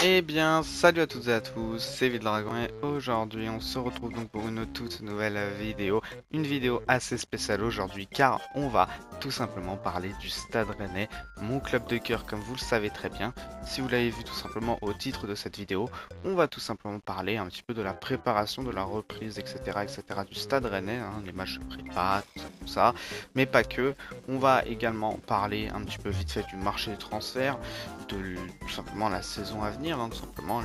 Eh bien, salut à toutes et à tous, c'est Dragon et aujourd'hui on se retrouve donc pour une toute nouvelle vidéo. Une vidéo assez spéciale aujourd'hui car on va tout simplement parler du Stade Rennais, mon club de cœur comme vous le savez très bien. Si vous l'avez vu tout simplement au titre de cette vidéo, on va tout simplement parler un petit peu de la préparation, de la reprise, etc. du Stade Rennais, hein, les matchs de prépa, tout ça, mais pas que. On va également parler un petit peu vite fait du marché des transferts, de tout simplement la saison à venir, hein, tout simplement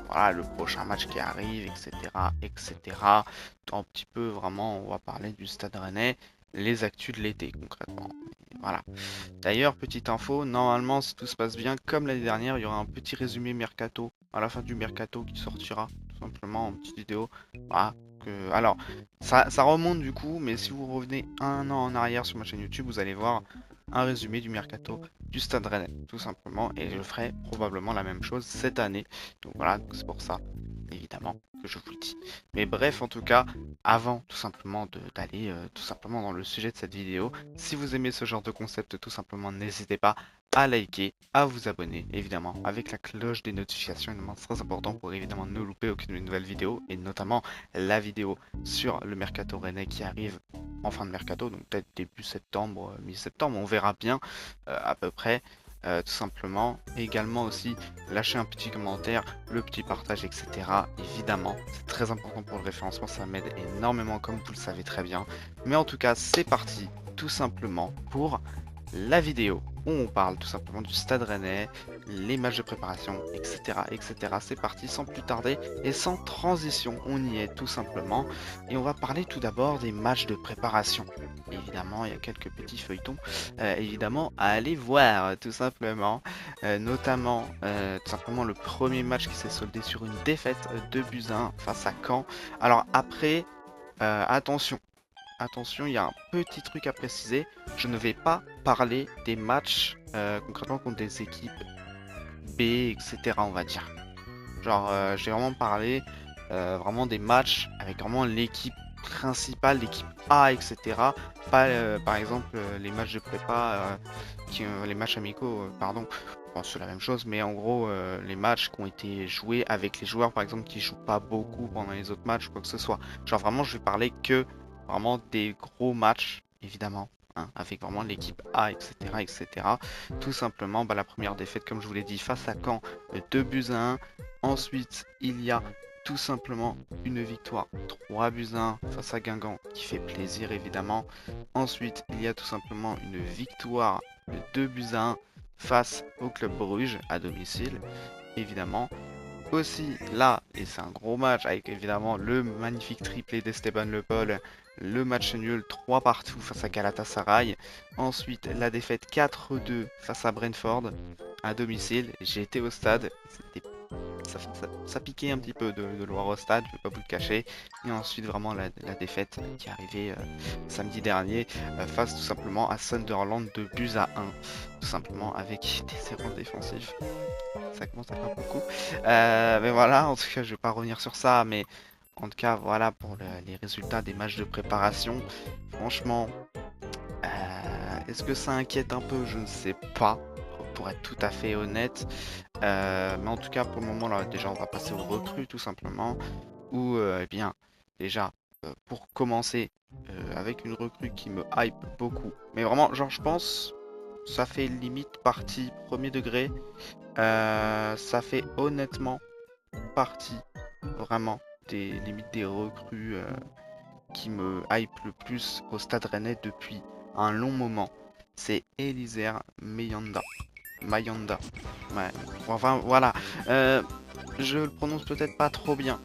voilà, le prochain match qui arrive, etc. Un petit peu vraiment, on va parler du Stade Rennais, les actus de l'été concrètement. Et voilà. D'ailleurs, petite info, normalement si tout se passe bien, comme l'année dernière, il y aura un petit résumé mercato à la fin du mercato qui sortira, tout simplement en petite vidéo. Voilà. Alors, ça remonte du coup, mais si vous revenez un an en arrière sur ma chaîne YouTube, vous allez voir un résumé du mercato du Stade Rennais, tout simplement, et je ferai probablement la même chose cette année. Donc voilà, c'est pour ça, évidemment, que je vous le dis. Mais bref, en tout cas, avant tout simplement d'aller tout simplement dans le sujet de cette vidéo, si vous aimez ce genre de concept, tout simplement, n'hésitez pas à liker, à vous abonner, évidemment, avec la cloche des notifications, évidemment, très important pour évidemment ne louper aucune nouvelle vidéo, et notamment la vidéo sur le Mercato Rennais qui arrive en fin de mercato, donc peut-être début septembre, mi-septembre, on verra bien à peu près. Tout simplement, également aussi lâcher un petit commentaire, le petit partage, etc. Évidemment, c'est très important pour le référencement, ça m'aide énormément comme vous le savez très bien. Mais en tout cas, c'est parti tout simplement pour la vidéo où on parle tout simplement du Stade Rennais, les matchs de préparation, etc. C'est parti sans plus tarder et sans transition, on y est tout simplement. Et on va parler tout d'abord des matchs de préparation. Évidemment, il y a quelques petits feuilletons, évidemment, à aller voir, tout simplement. Notamment, tout simplement, le premier match qui s'est soldé sur une défaite de buts à 1 face à Caen. Alors après, attention. Attention, il y a un petit truc à préciser. Je ne vais pas parler des matchs concrètement contre des équipes B, etc. On va dire. Genre, j'ai vraiment parlé vraiment des matchs avec vraiment l'équipe principale, l'équipe A, etc. Pas par exemple les matchs de prépa, les matchs amicaux, pardon. Bon, c'est la même chose, mais en gros, les matchs qui ont été joués avec les joueurs, par exemple, qui jouent pas beaucoup pendant les autres matchs, quoi que ce soit. Genre, vraiment, je vais parler que vraiment des gros matchs, évidemment, hein, avec vraiment l'équipe A, etc. Tout simplement, bah, la première défaite, comme je vous l'ai dit, face à Caen, 2 buts à 1. Ensuite, il y a tout simplement une victoire 3 buts à 1 face à Guingamp qui fait plaisir évidemment. Ensuite, il y a tout simplement une victoire de 2 buts à 1 face au Club Bruges à domicile évidemment. Aussi là, et c'est un gros match avec évidemment le magnifique triplé d'Esteban Le Paul, le match nul 3 partout face à Galatasaray. Ensuite, la défaite 4-2 face à Brentford à domicile. J'ai été au stade, ça piquait un petit peu de le voir au stade, je vais pas vous le cacher. Et ensuite vraiment la défaite qui est arrivée samedi dernier face tout simplement à Sunderland de buts à 1. Tout simplement avec des erreurs défensives. Ça commence à faire beaucoup. Mais voilà, en tout cas je vais pas revenir sur ça, mais en tout cas voilà pour les résultats des matchs de préparation. Franchement, est-ce que ça inquiète un peu? Je ne sais pas, pour être tout à fait honnête. Mais en tout cas, pour le moment, là, déjà, on va passer aux recrues, tout simplement. Ou, eh bien, déjà, pour commencer, avec une recrue qui me hype beaucoup. Mais vraiment, genre, je pense, ça fait limite partie premier degré. Ça fait honnêtement partie, vraiment, des limites des recrues qui me hype le plus au Stade Rennais depuis un long moment. C'est Elisir Mayanda. Mayanda. Ouais. Enfin voilà. Je le prononce peut-être pas trop bien.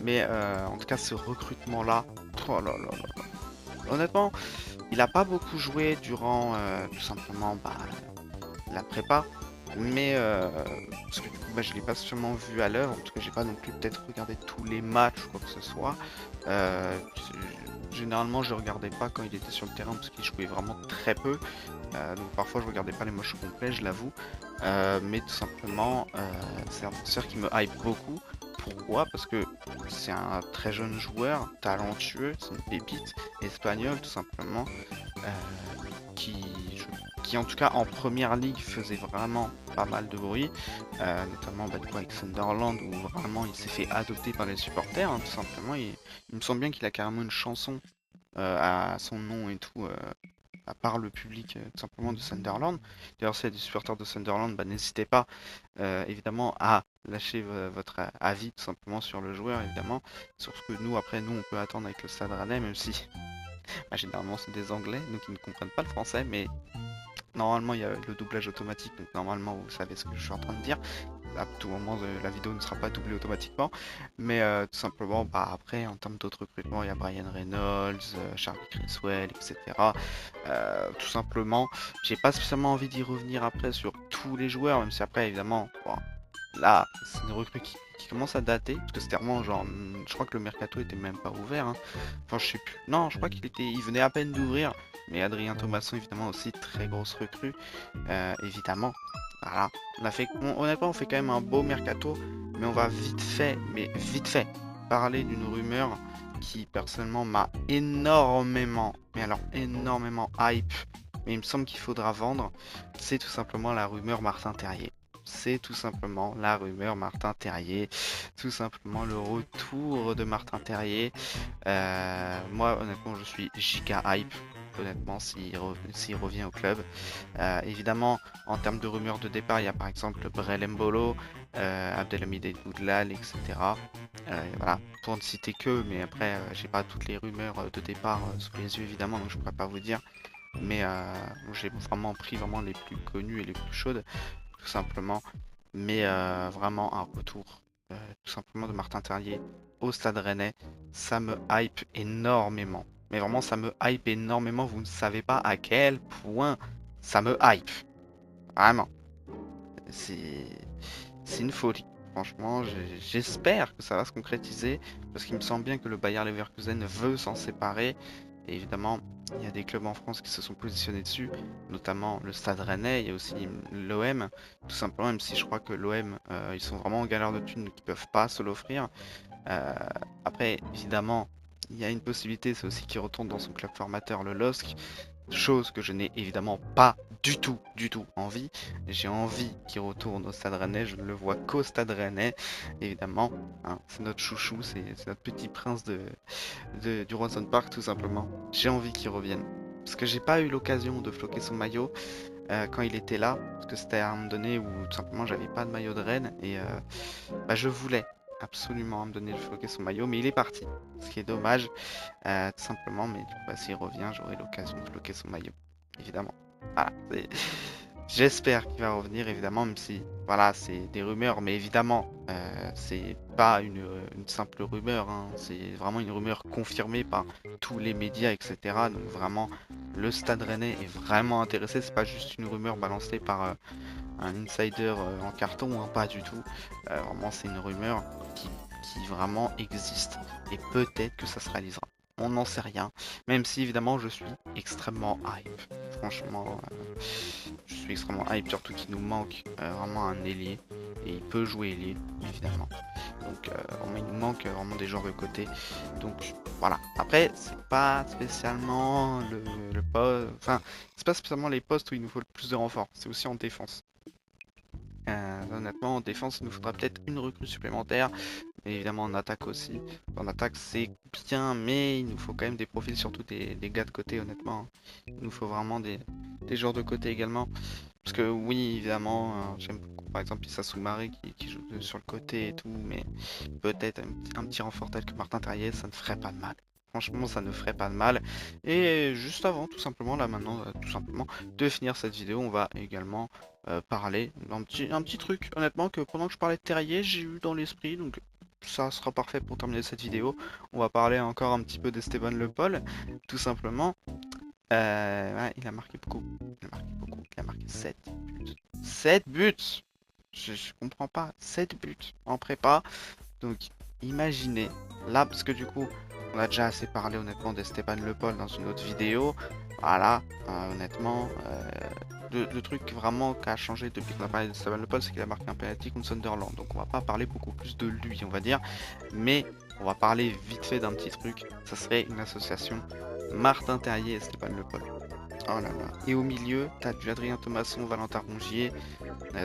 Mais en tout cas ce recrutement là. Oh là là là. Honnêtement, il a pas beaucoup joué durant tout simplement bah, la prépa. Mais parce que du coup, bah, je l'ai pas seulement vu à l'œuvre, en tout cas j'ai pas non plus peut-être regardé tous les matchs ou quoi que ce soit. Euh, Généralement je regardais pas quand il était sur le terrain parce qu'il jouait vraiment très peu. Donc parfois je regardais pas les matchs complets, je l'avoue. Mais tout simplement c'est un défenseur qui me hype beaucoup. Pourquoi? Parce que c'est un très jeune joueur, talentueux, c'est une pépite espagnole tout simplement, qui joue qui en tout cas en première ligue faisait vraiment pas mal de bruit, notamment du coup avec Sunderland où vraiment il s'est fait adopter par les supporters, hein, tout simplement. Il me semble bien qu'il a carrément une chanson à son nom et tout, à part le public tout simplement de Sunderland. D'ailleurs, s'il y a des supporters de Sunderland, n'hésitez pas évidemment à lâcher votre avis tout simplement sur le joueur, évidemment. Surtout que nous, après, nous, on peut attendre avec le Stade Rennais, même si généralement c'est des Anglais, donc ils ne comprennent pas le français, mais normalement il y a le doublage automatique, donc normalement vous savez ce que je suis en train de dire. À tout moment, la vidéo ne sera pas doublée automatiquement, mais tout simplement, après, en termes d'autres recrutements, il y a Brian Reynolds, Charlie Criswell, etc. Tout simplement, j'ai pas spécialement envie d'y revenir après sur tous les joueurs, même si après, évidemment, bon, là, c'est une recrue qui commence à dater, parce que c'était vraiment genre, je crois que le mercato était même pas ouvert, hein. Enfin, je sais plus. Non, je crois il venait à peine d'ouvrir. Mais Adrien Thomasson, évidemment, aussi très grosse recrue, évidemment. Voilà. Honnêtement, on fait quand même un beau mercato, mais on va vite fait, parler d'une rumeur qui personnellement m'a énormément, mais alors énormément hype. Mais il me semble qu'il faudra vendre. C'est tout simplement la rumeur Martin Terrier. C'est tout simplement la rumeur Martin Terrier. Tout simplement le retour de Martin Terrier. Moi, honnêtement, je suis giga hype. Honnêtement, s'il revient au club. Évidemment, en termes de rumeurs de départ, il y a par exemple Brel Mbolo, Abdelhamid Boudlal, etc. Voilà, pour ne citer que, mais après, j'ai pas toutes les rumeurs de départ sous les yeux évidemment, donc je pourrais pas vous dire. Mais j'ai vraiment pris les plus connues et les plus chaudes, tout simplement. Mais vraiment un retour, tout simplement de Martin Terrier au Stade Rennais, ça me hype énormément. Mais vraiment, ça me hype énormément. Vous ne savez pas à quel point ça me hype. Vraiment. C'est c'est une folie. Franchement, j'espère que ça va se concrétiser parce qu'il me semble bien que le Bayer Leverkusen veut s'en séparer. Et évidemment, il y a des clubs en France qui se sont positionnés dessus, notamment le Stade Rennais, il y a aussi l'OM, tout simplement, même si je crois que l'OM, ils sont vraiment en galère de thunes, donc ils peuvent pas se l'offrir. Euh, Après, évidemment, il y a une possibilité, c'est aussi qu'il retourne dans son club formateur, le LOSC, chose que je n'ai évidemment pas du tout envie. J'ai envie qu'il retourne au Stade Rennais, je ne le vois qu'au Stade Rennais, évidemment, hein, c'est notre chouchou, c'est notre petit prince du Roison Park, tout simplement. J'ai envie qu'il revienne. Parce que j'ai pas eu l'occasion de floquer son maillot quand il était là, parce que c'était à un moment donné où tout simplement j'avais pas de maillot de Rennes et je voulais absolument me donner de floquer son maillot, mais il est parti, ce qui est dommage, tout simplement. Mais du coup, s'il revient, j'aurai l'occasion de floquer son maillot, évidemment. Voilà, j'espère qu'il va revenir, évidemment, même si, voilà, c'est des rumeurs, mais évidemment, c'est pas une simple rumeur, hein, c'est vraiment une rumeur confirmée par tous les médias, etc. Donc vraiment, le Stade Rennais est vraiment intéressé, c'est pas juste une rumeur balancée par un insider en carton, hein, pas du tout. Vraiment, c'est une rumeur qui vraiment existe et peut-être que ça se réalisera. On n'en sait rien, même si évidemment je suis extrêmement hype. Franchement, je suis extrêmement hype, surtout qu'il nous manque vraiment un ailier et il peut jouer ailier évidemment. Donc vraiment, il nous manque vraiment des joueurs de côté. Donc voilà. Après, c'est pas spécialement le poste, enfin, c'est pas spécialement les postes où il nous faut le plus de renforts. C'est aussi en défense. Honnêtement, en défense, il nous faudra peut-être une recrue supplémentaire, mais évidemment en attaque aussi. En attaque, c'est bien, mais il nous faut quand même des profils, surtout des gars de côté, honnêtement. Il nous faut vraiment des joueurs de côté également. Parce que oui, évidemment, j'aime beaucoup, par exemple, Issa Soumaré qui joue sur le côté et tout, mais peut-être un petit renfort tel que Martin Terrier, ça ne ferait pas de mal. Franchement, ça ne ferait pas de mal. Et juste avant, tout simplement, là maintenant, tout simplement, de finir cette vidéo, on va également parler d'un petit truc, honnêtement, que pendant que je parlais de Terrier, j'ai eu dans l'esprit, donc ça sera parfait pour terminer cette vidéo. On va parler encore un petit peu d'Esteban Le Paul, tout simplement. Ouais, il a marqué beaucoup. Il a marqué beaucoup. Il a marqué 7 buts. 7 buts! Je comprends pas. 7 buts en prépa. Donc, imaginez. Là, parce que du coup, on a déjà assez parlé honnêtement d'Esteban Le Paul dans une autre vidéo. Voilà, honnêtement. Le truc vraiment qui a changé depuis qu'on a parlé d'Esteban Le Paul, c'est qu'il a marqué un penalty contre Sunderland. Donc, on va pas parler beaucoup plus de lui, on va dire. Mais on va parler vite fait d'un petit truc. Ça serait une association Martin Terrier et Esteban Le Paul. Oh là là. Et au milieu, t'as du Adrien Thomasson, Valentin Rongier,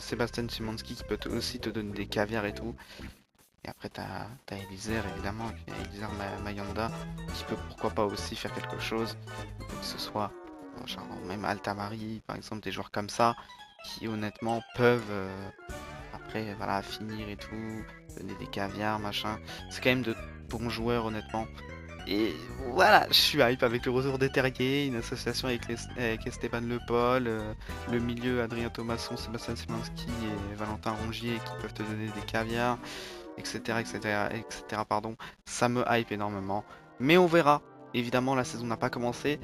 Sébastien Szymanski qui peut aussi te donner des caviars et tout. Et après, t'as Eliezer évidemment, et puis Eliezer Mayanda qui peut pourquoi pas aussi faire quelque chose, que ce soit genre même Altamari, par exemple, des joueurs comme ça qui honnêtement peuvent après voilà finir et tout, donner des caviars, machin. C'est quand même de bons joueurs honnêtement. Et voilà, je suis hype avec le retour des Terriers, une association avec Esteban Le Paul, le milieu Adrien Thomasson, Sébastien Szymanski et Valentin Rongier qui peuvent te donner des caviars, etc., etc., etc., pardon. Ça me hype énormément. Mais on verra. Évidemment, la saison n'a pas commencé,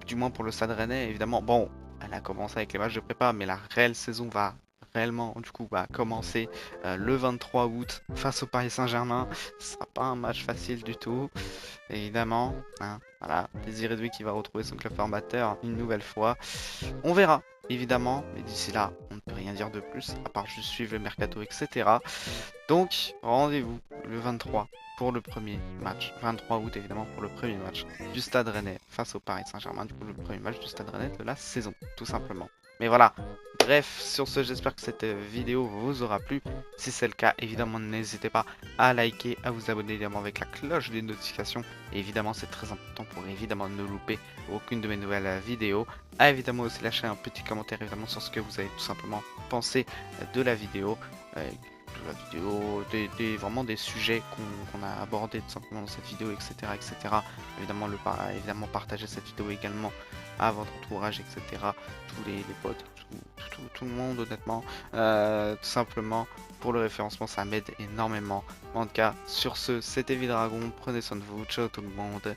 du moins pour le Stade Rennais. Évidemment, bon, elle a commencé avec les matchs de prépa, mais la réelle saison va réellement, du coup, commencer le 23 août face au Paris Saint-Germain. Ce sera pas un match facile du tout, évidemment. Hein, voilà, Désiré Doué qui va retrouver son club formateur une nouvelle fois. On verra, évidemment, mais d'ici là, on ne peut rien dire de plus, à part juste suivre le mercato, etc. Donc, rendez-vous le 23 pour le premier match, 23 août évidemment pour le premier match du Stade Rennais face au Paris Saint-Germain, du coup le premier match du Stade Rennais de la saison, tout simplement. Mais voilà, bref, sur ce, j'espère que cette vidéo vous aura plu. Si c'est le cas, évidemment, n'hésitez pas à liker, à vous abonner évidemment avec la cloche des notifications. Et évidemment, c'est très important pour évidemment ne louper aucune de mes nouvelles vidéos. À évidemment aussi lâcher un petit commentaire évidemment sur ce que vous avez tout simplement pensé de la vidéo. Vraiment des sujets qu'on a abordés tout simplement dans cette vidéo, etc. etc. Évidemment, évidemment partager cette vidéo également à votre entourage, etc. Tous les potes, tout le monde honnêtement. Tout simplement pour le référencement, ça m'aide énormément. En tout cas, sur ce, c'était Vidragon, prenez soin de vous, ciao tout le monde.